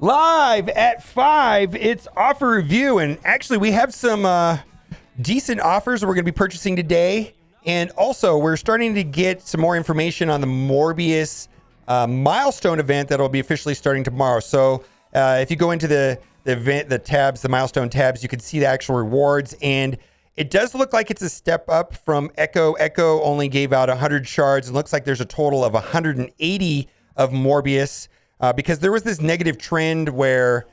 Live at 5, it's offer review. And actually, we have some decent offers we're going to be purchasing today. And also, we're starting to get some more information on the Morbius milestone event that will be officially starting tomorrow. So if you go into the event, the tabs, the milestone tabs, you can see the actual rewards. And it does look like it's a step up from Echo. Echo only gave out 100 shards. It looks like there's a total of 180 of Morbius. Because there was this negative trend where,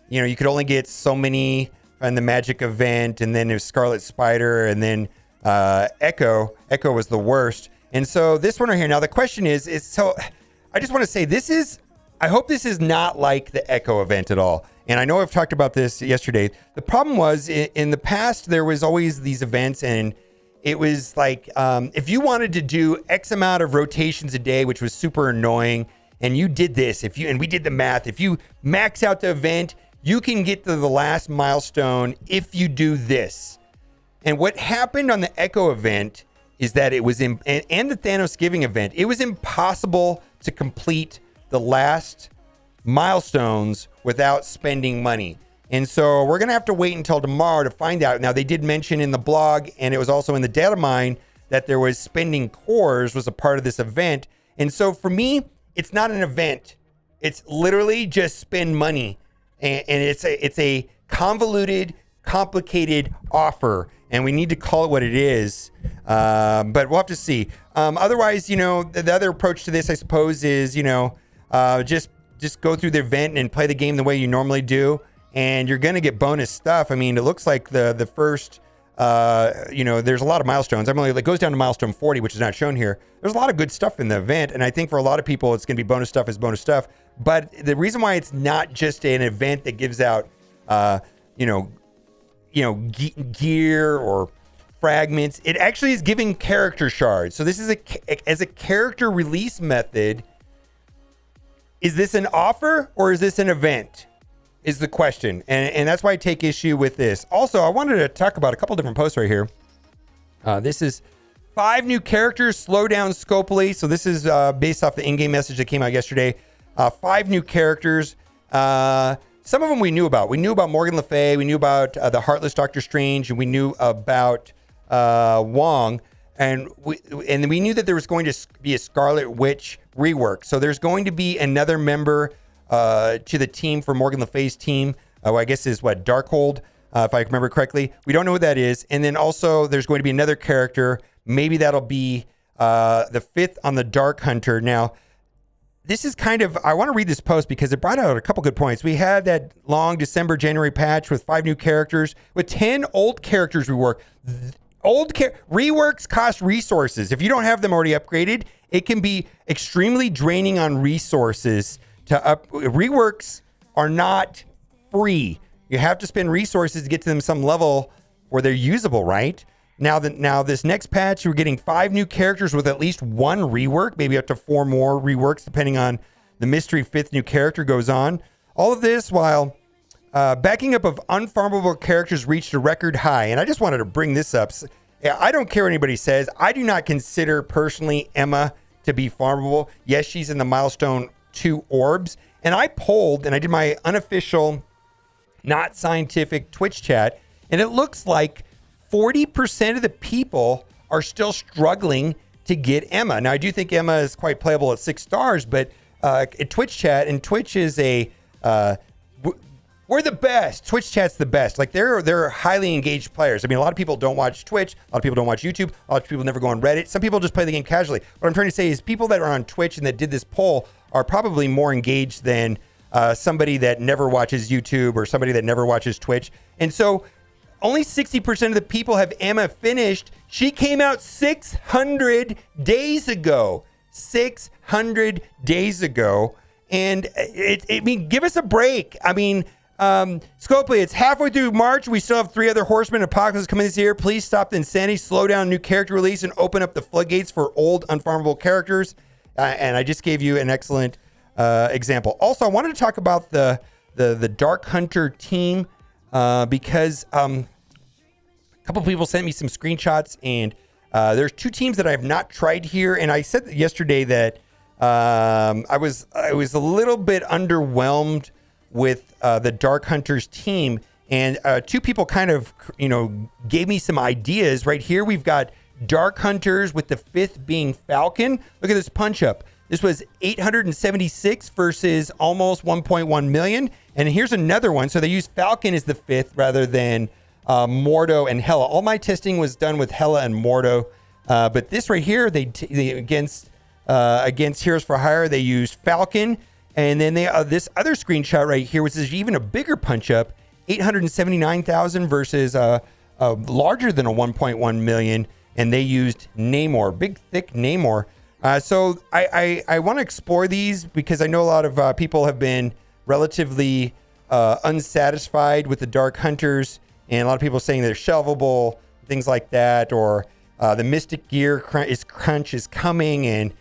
you could only get so many in the Magic event, and then there's Scarlet Spider, and then Echo. Echo was the worst. And so this one right here. Now the question is so I just want to say I hope this is not like the Echo event at all. And I know I've talked about this yesterday. The problem was in the past, there was always these events, and it was like if you wanted to do X amount of rotations a day, which was super annoying, and you did this, and we did the math, if you max out the event, you can get to the last milestone if you do this. And what happened on the Echo event is that it was and the Thanos Giving event, it was impossible to complete the last milestones without spending money. And so we're going to have to wait until tomorrow to find out. Now, they did mention in the blog, and it was also in the data mine, that there was spending cores was a part of this event. And so for me, it's not an event. It's literally just spend money. And it's a convoluted, complicated offer. And we need to call it what it is. But we'll have to see. Otherwise, the other approach to this, I suppose, is, just go through the event and play the game the way you normally do. And you're going to get bonus stuff. I mean, it looks like the first... there's a lot of milestones. It goes down to milestone 40, which is not shown here. There's a lot of good stuff in the event, and I think for a lot of people, it's going to be bonus stuff. But the reason why it's not just an event that gives out, gear or fragments, it actually is giving character shards. So this is as a character release method. Is this an offer or is this an event? Is the question. And that's why I take issue with this. Also, I wanted to talk about a couple different posts right here. This is 5 new characters, slow down Scopely. So this is based off the in-game message that came out yesterday. 5 new characters. Some of them we knew about. We knew about Morgan Le Fay. We knew about the Heartless Doctor Strange. And we knew about Wong. And we knew that there was going to be a Scarlet Witch rework. So there's going to be another member to the team for Morgan Le Fay's team, I guess is Darkhold, if I remember correctly. We don't know what that is. And then also there's going to be another character. Maybe that'll be the 5th on the Dark Hunter. Now, this is I want to read this post because it brought out a couple good points. We had that long December, January patch with 5 new characters, with 10 old characters rework. Reworks cost resources. If you don't have them already upgraded, it can be extremely draining on resources. Reworks are not free. You have to spend resources to get to them some level where they're usable, right? Now this next patch, we're getting 5 new characters with at least 1 rework, maybe up to 4 more reworks, depending on the mystery 5th new character goes on. All of this while backing up of unfarmable characters reached a record high. And I just wanted to bring this up. I don't care what anybody says. I do not consider personally Emma to be farmable. Yes, she's in the milestone 2 orbs. And I polled and I did my unofficial, not scientific Twitch chat. And it looks like 40% of the people are still struggling to get Emma. Now, I do think Emma is quite playable at 6 stars, but at Twitch chat, and Twitch is we're the best. Twitch chat's the best. Like they're highly engaged players. I mean, a lot of people don't watch Twitch. A lot of people don't watch YouTube. A lot of people never go on Reddit. Some people just play the game casually. What I'm trying to say is people that are on Twitch and that did this poll are probably more engaged than somebody that never watches YouTube or somebody that never watches Twitch. And so only 60% of the people have Emma finished. She came out 600 days ago. 600 days ago. And give us a break. I mean, Scopely, it's halfway through March. We still have 3 other Horsemen Apocalypse coming this year. Please stop the insanity, slow down new character release, and open up the floodgates for old, unfarmable characters. And I just gave you an excellent example. Also, I wanted to talk about the Dark Hunter team because a couple people sent me some screenshots, and there's 2 teams that I have not tried here. And I said yesterday that I was a little bit underwhelmed with the Dark Hunters team. And two people kind of, gave me some ideas. Right here, we've got Dark Hunters with the 5th being Falcon. Look at this punch up. This was 876 versus almost 1.1 million. And here's another one. So they used Falcon as the 5th rather than Mordo and Hela. All my testing was done with Hela and Mordo. But this right here, they against Heroes for Hire, they used Falcon. And then this other screenshot right here, which is even a bigger punch up, 879,000 versus larger than a 1.1 million. And they used Namor, big, thick Namor. So I want to explore these because I know a lot of people have been relatively unsatisfied with the Dark Hunters, and a lot of people saying they're shelvable, things like that, or the Mystic Gear crunch is coming, and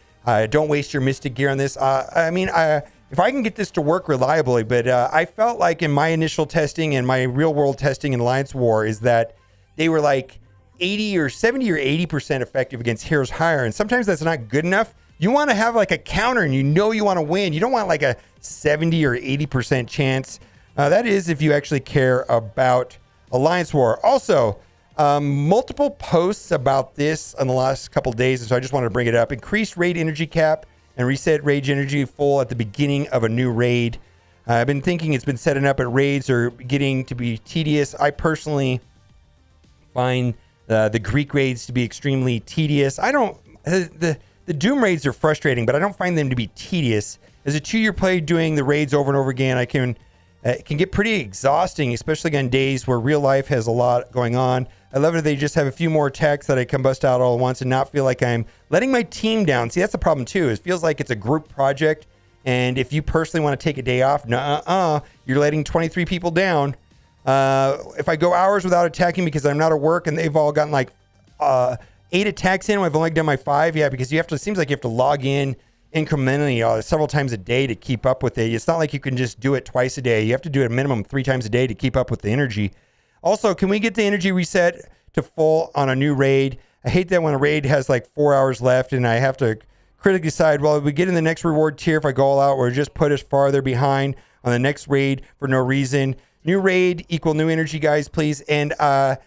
don't waste your Mystic Gear on this. If I can get this to work reliably, but I felt like in my initial testing and my real world testing in Alliance War is that they were like 80 or 70 or 80% effective against Heroes Higher. And sometimes that's not good enough. You want to have like a counter and you want to win. You don't want like a 70 or 80% chance. That is if you actually care about Alliance War. Also, multiple posts about this in the last couple days. And so I just wanted to bring it up. Increased raid energy cap and reset rage energy full at the beginning of a new raid. I've been thinking it's been setting up at raids or getting to be tedious. I personally find the Greek raids to be extremely tedious. The Doom raids are frustrating, but I don't find them to be tedious. As a 2-year play doing the raids over and over again, it can get pretty exhausting, especially on days where real life has a lot going on. I love it if they just have a few more attacks that I can bust out all at once and not feel like I'm letting my team down. See, that's the problem too. It feels like it's a group project, and if you personally want to take a day off, you're letting 23 people down. If I go hours without attacking because I'm not at work and they've all gotten like 8 attacks in, I've only done my 5. Yeah, because it seems like you have to log in incrementally several times a day to keep up with it. It's not like you can just do it twice a day. You have to do it a minimum 3 times a day to keep up with the energy. Also, can we get the energy reset to full on a new raid? I hate that when a raid has like 4 hours left and I have to critically decide, well, if we get in the next reward tier, if I go all out, or just put us farther behind on the next raid for no reason. New raid equal new energy, guys, please. And I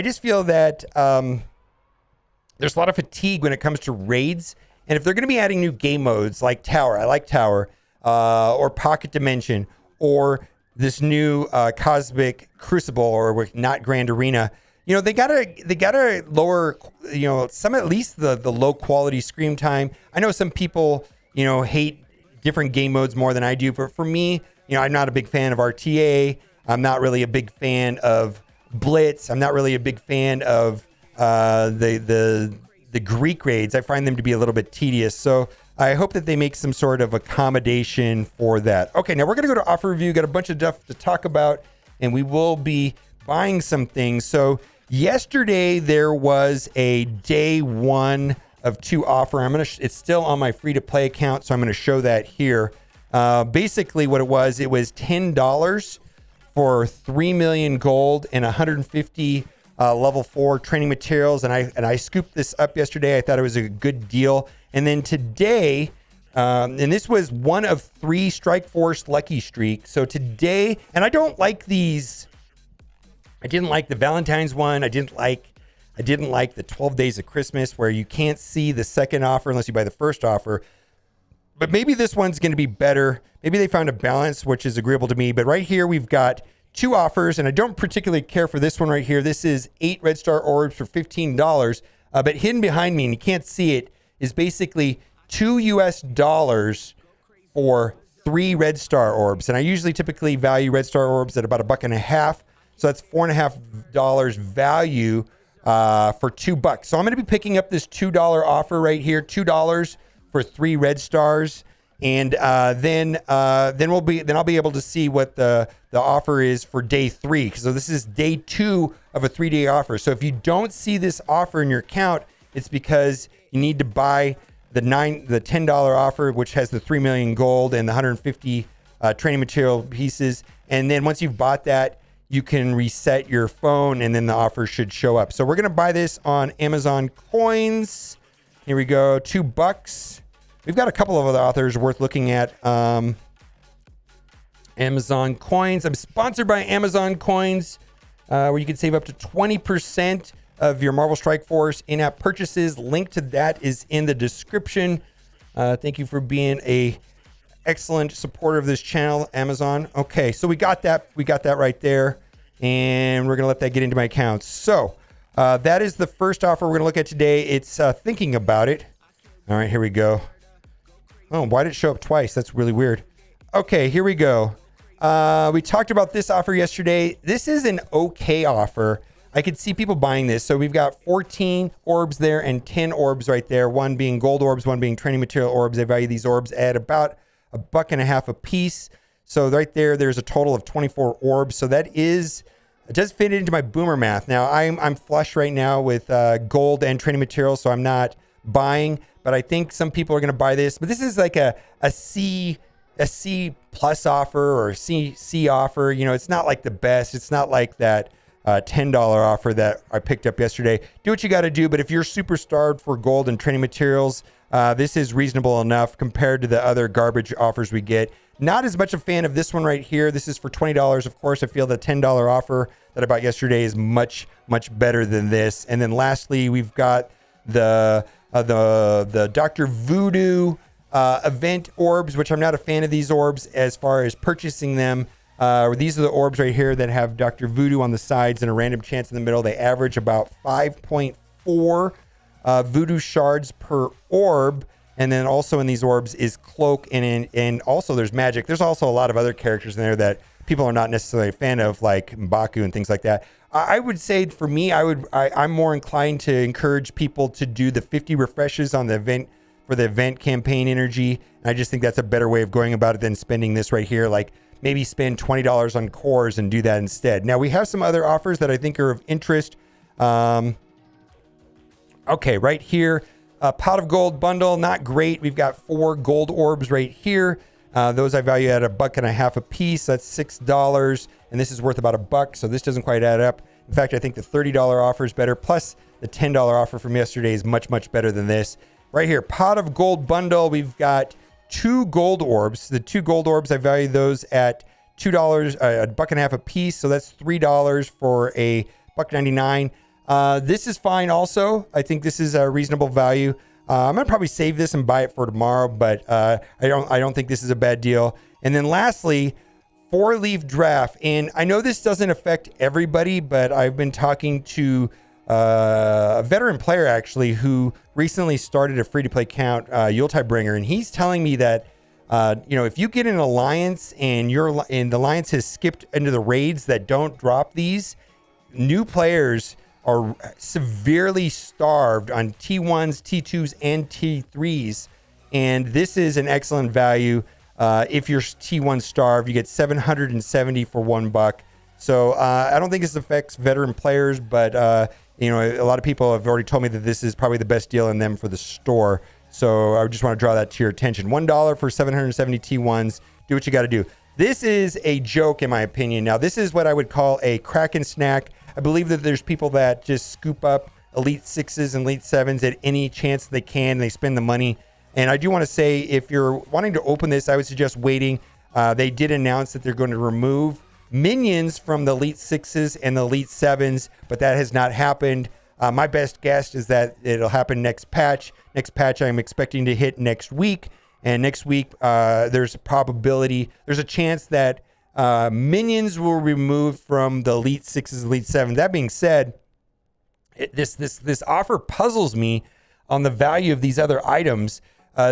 just feel that there's a lot of fatigue when it comes to raids. And if they're going to be adding new game modes like Tower, I like Tower, or Pocket Dimension, or this new Cosmic Crucible, or not Grand Arena, they gotta lower, some, at least the low quality screen time. I know some people, hate different game modes more than I do, but for me, I'm not a big fan of RTA. I'm not really a big fan of Blitz. I'm not really a big fan of the Greek raids. I find them to be a little bit tedious. So I hope that they make some sort of accommodation for that. Okay, now we're going to go to offer review. Got a bunch of stuff to talk about, and we will be buying some things. So yesterday there was a day 1 of 2 offer. It's still on my free to play account, so I'm going to show that here. Basically what it was $10 for 3 million gold and 150 level 4 training materials. And I scooped this up yesterday. I thought it was a good deal. And then today, and this was one of 3 Strike Force Lucky Streak. So today, and I don't like these. I didn't like the Valentine's one. I didn't like the 12 Days of Christmas, where you can't see the second offer unless you buy the first offer. But maybe this one's going to be better. Maybe they found a balance, which is agreeable to me. But right here, we've got 2 offers, and I don't particularly care for this one right here. This is 8 Red Star Orbs for $15. But hidden behind me, and you can't see it, is basically $2 for 3 Red Star Orbs. And I usually typically value Red Star Orbs at about $1.50. So that's $4.50 value for $2. So I'm going to be picking up this $2 offer right here, $2 for 3 Red Stars, and then I'll be able to see what the offer is for day 3. So this is day 2 of a 3-day offer. So if you don't see this offer in your account, it's because you need to buy the $10 offer, which has the 3 million gold and the 150 training material pieces. And then once you've bought that, you can reset your phone, and then the offer should show up. So we're going to buy this on Amazon Coins. Here we go, $2. We've got a couple of other authors worth looking at. Amazon coins. I'm sponsored by Amazon coins, where you can save up to 20% of your Marvel Strike Force in-app purchases. Link to that is in the description. Thank you for being a excellent supporter of this channel, Amazon. Okay, so we got that right there, and we're gonna let that get into my account. So that is the first offer we're gonna look at today. It's thinking about it. All right, here we go. Oh, why did it show up twice? That's really weird. Okay, here we go. We talked about this offer yesterday. This is an okay offer. I could see people buying this. So we've got 14 orbs there and 10 orbs right there. One being gold orbs, one being training material orbs. I value these orbs at about $1.50 a piece. So right there, there's a total of 24 orbs. So that is, it does fit into my boomer math. Now I'm flush right now with gold and training material, so I'm not buying, but I think some people are going to buy this. But this is like a C plus offer or C offer. You know, it's not like the best. It's not like that $10 offer that I picked up yesterday. Do what you got to do. But if you're super starved for gold and training materials, this is reasonable enough compared to the other garbage offers we get. Not as much a fan of this one right here. This is for $20. Of course, I feel the $10 offer that I bought yesterday is much better than this. And then lastly, we've got the Dr. Voodoo event orbs, which I'm not a fan of these orbs as far as purchasing them. These are the orbs right here that have Dr. Voodoo on the sides and a random chance in the middle. They average about 5.4 Voodoo shards per orb. And then also in these orbs is Cloak, and also there's Magic. There's also a lot of other characters in there that people are not necessarily a fan of, like M'Baku and things like that. I would say for me, I'm more inclined to encourage people to do the 50 refreshes on the event for the event campaign energy. And I just think that's a better way of going about it than spending this right here. Like maybe spend $20 on cores and do that instead. Now we have some other offers that I think are of interest. Okay, right here, pot of gold bundle, not great. We've got 4 gold orbs right here. Those I value at $1.50 a piece. That's $6, and this is worth about $1, so this doesn't quite add up. In fact, I think the $30 offer is better, plus the $10 offer from yesterday is much better than this. Right here, pot of gold bundle, we've got 2 gold orbs. The 2 gold orbs, I value those at $2, $1.50 a piece, so that's $3 for a $1.99. This is fine also. I think this is a reasonable value. I'm gonna probably save this and buy it for tomorrow, but I don't think this is a bad deal. And then lastly, 4-leaf draft. And I know this doesn't affect everybody, but I've been talking to a veteran player actually who recently started a free-to-play account, Yuletide Bringer, and he's telling me that if you get an alliance and the alliance has skipped into the raids that don't drop these, new players are severely starved on T1s, T2s, and T3s. And this is an excellent value. If you're T1 starved, you get 770 for $1. So I don't think this affects veteran players, but a lot of people have already told me that this is probably the best deal in them for the store. So I just want to draw that to your attention. $1 for 770 T1s. Do what you got to do. This is a joke in my opinion. Now, this is what I would call a Kraken snack. I believe that there's people that just scoop up Elite 6s and Elite 7s at any chance they can. They spend the money. And I do want to say, if you're wanting to open this, I would suggest waiting. They did announce that they're going to remove minions from the Elite 6s and the Elite 7s, but that has not happened. My best guess is that it'll happen next patch. Next patch I'm expecting to hit next week. And next week, there's a chance that minions will be removed from the Elite 6s, Elite 7s. That being said, this offer puzzles me on the value of these other items.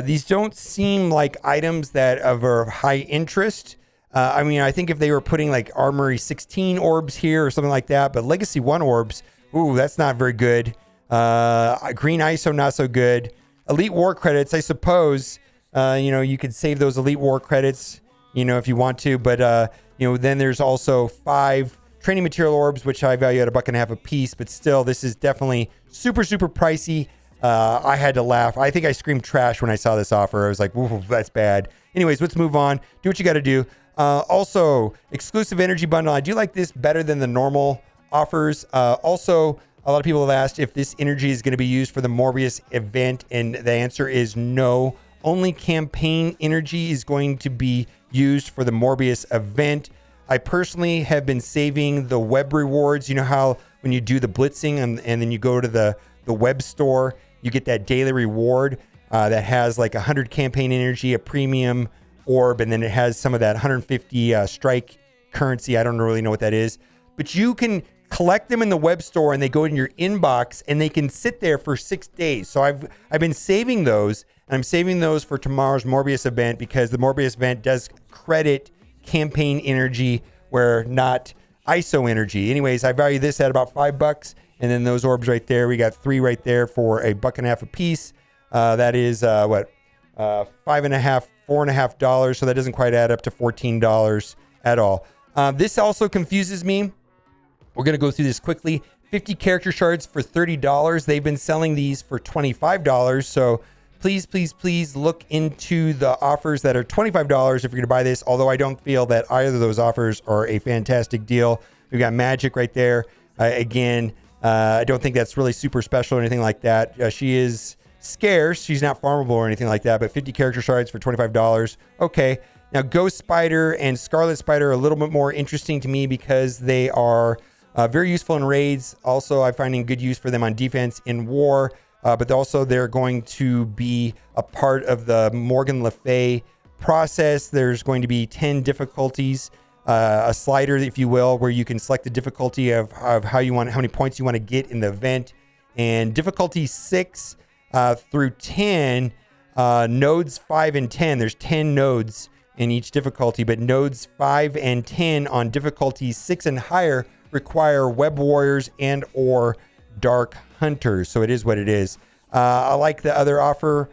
These don't seem like items that are of high interest. I think if they were putting like Armory 16 orbs here or something like that, but Legacy 1 orbs, ooh, that's not very good. Green ISO, not so good. Elite War credits, I suppose, you could save those Elite War credits, if you want to, but then there's also 5 training material orbs, which I value at $1.50 a piece, but still, this is definitely super pricey. I had to laugh. I think I screamed trash when I saw this offer. I was like, whoa, that's bad. Anyways, let's move on. Do what you got to do. Also, exclusive energy bundle. I do like this better than the normal offers. Also, a lot of people have asked if this energy is going to be used for the Morbius event, and the answer is no. Only campaign energy is going to be used for the Morbius event. I personally have been saving the web rewards. You know how when you do the blitzing and then you go to the web store, you get that daily reward that has like 100 campaign energy, a premium orb, and then it has some of that 150 strike currency. I don't really know what that is, but you can collect them in the web store and they go in your inbox and they can sit there for 6 days. So I've been saving those, and I'm saving those for tomorrow's Morbius event because the Morbius event does credit campaign energy where not ISO energy. Anyways, I value this at about $5, and then those orbs right there, we got 3 right there for $1.50 a piece. That is $5.50, $4.50, so that doesn't quite add up to $14 at all. This also confuses me. We're going to go through this quickly. 50 character shards for $30. They've been selling these for $25, so please look into the offers that are $25 if you're going to buy this, although I don't feel that either of those offers are a fantastic deal. We've got Magic right there. Again, I don't think that's really super special or anything like that. She is scarce. She's not farmable or anything like that, but 50 character shards for $25. Okay. Now, Ghost Spider and Scarlet Spider are a little bit more interesting to me because they are very useful in raids. Also, I'm finding good use for them on defense in war. But also they're going to be a part of the Morgan Le Fay process. There's going to be 10 difficulties, a slider, if you will, where you can select the difficulty of how many points you want to get in the event. And difficulty 6 through 10, nodes 5 and 10. There's 10 nodes in each difficulty, but nodes 5 and 10 on difficulty 6 and higher require web warriors and or dark hunters. So it is what it is. I like the other offer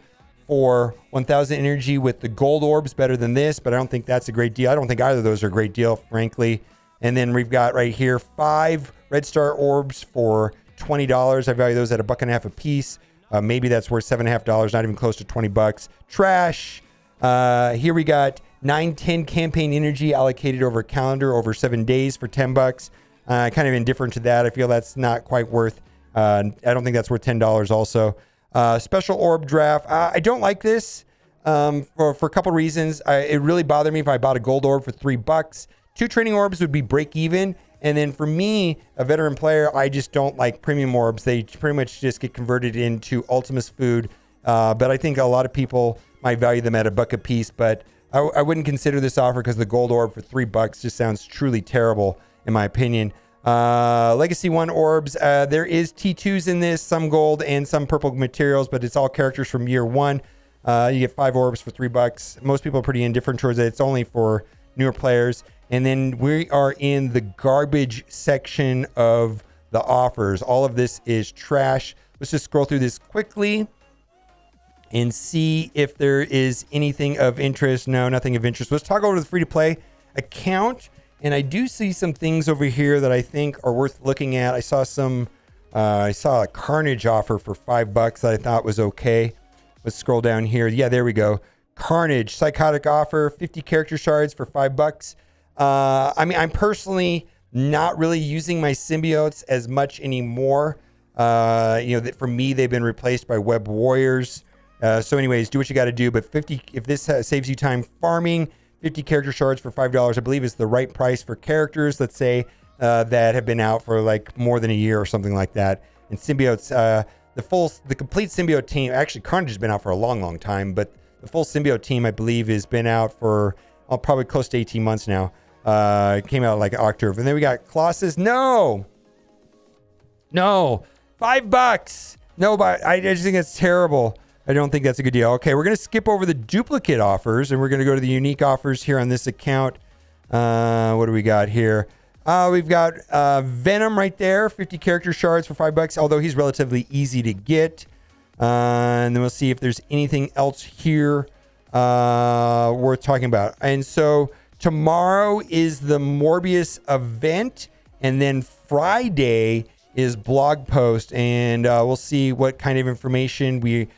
for 1,000 energy with the gold orbs better than this, but I don't think that's a great deal. I don't think either of those are a great deal, frankly. And then we've got right here 5 red star orbs for $20. I value those at $1.50 a piece. Maybe that's worth $7.50, not even close to $20. Trash. Here we got 910 campaign energy allocated over a calendar over 7 days for $10. Kind of indifferent to that. I feel that's not quite worth. I don't think that's worth $10 also. Special orb draft. I don't like this for a couple reasons. It really bothered me if I bought a gold orb for $3. 2 training orbs would be break even. And then for me, a veteran player, I just don't like premium orbs. They pretty much just get converted into Ultimus food. But I think a lot of people might value them at $1 a piece. But I wouldn't consider this offer because the gold orb for $3 just sounds truly terrible in my opinion. Legacy 1 orbs. There is T2s in this, some gold and some purple materials, but it's all characters from year 1. You get 5 orbs for $3. Most people are pretty indifferent towards it. It's only for newer players. And then we are in the garbage section of the offers. All of this is trash. Let's just scroll through this quickly and see if there is anything of interest. No, nothing of interest. Let's talk over to the free-to-play account. And I do see some things over here that I think are worth looking at. I saw a Carnage offer for $5 that I thought was okay. Let's scroll down here. Yeah, there we go. Carnage, Psychotic offer, 50 character shards for $5. I mean, I'm personally not really using my symbiotes as much anymore. For me, they've been replaced by web warriors. So anyways, do what you got to do. But 50, if this saves you time farming, 50 character shards for $5, I believe is the right price for characters, let's say, that have been out for like more than a year or something like that. And symbiotes, the complete symbiote team, actually Carnage has been out for a long time, but the full symbiote team, I believe, has been out for probably close to 18 months now. It came out like October. And then we got Colossus. No, $5. No, but I just think it's terrible. I don't think that's a good deal. Okay, we're going to skip over the duplicate offers, and we're going to go to the unique offers here on this account. What do we got here? We've got Venom right there, 50 character shards for $5, although he's relatively easy to get. And then we'll see if there's anything else here worth talking about. And so tomorrow is the Morbius event, and then Friday is blog post, and we'll see what kind of information we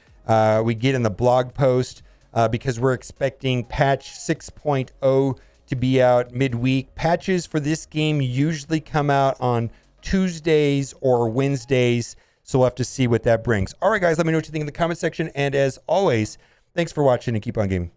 get in the blog post because we're expecting patch 6.0 to be out midweek. Patches for this game usually come out on Tuesdays or Wednesdays, so we'll have to see what that brings. All right, guys, let me know what you think in the comment section, and as always, thanks for watching and keep on gaming.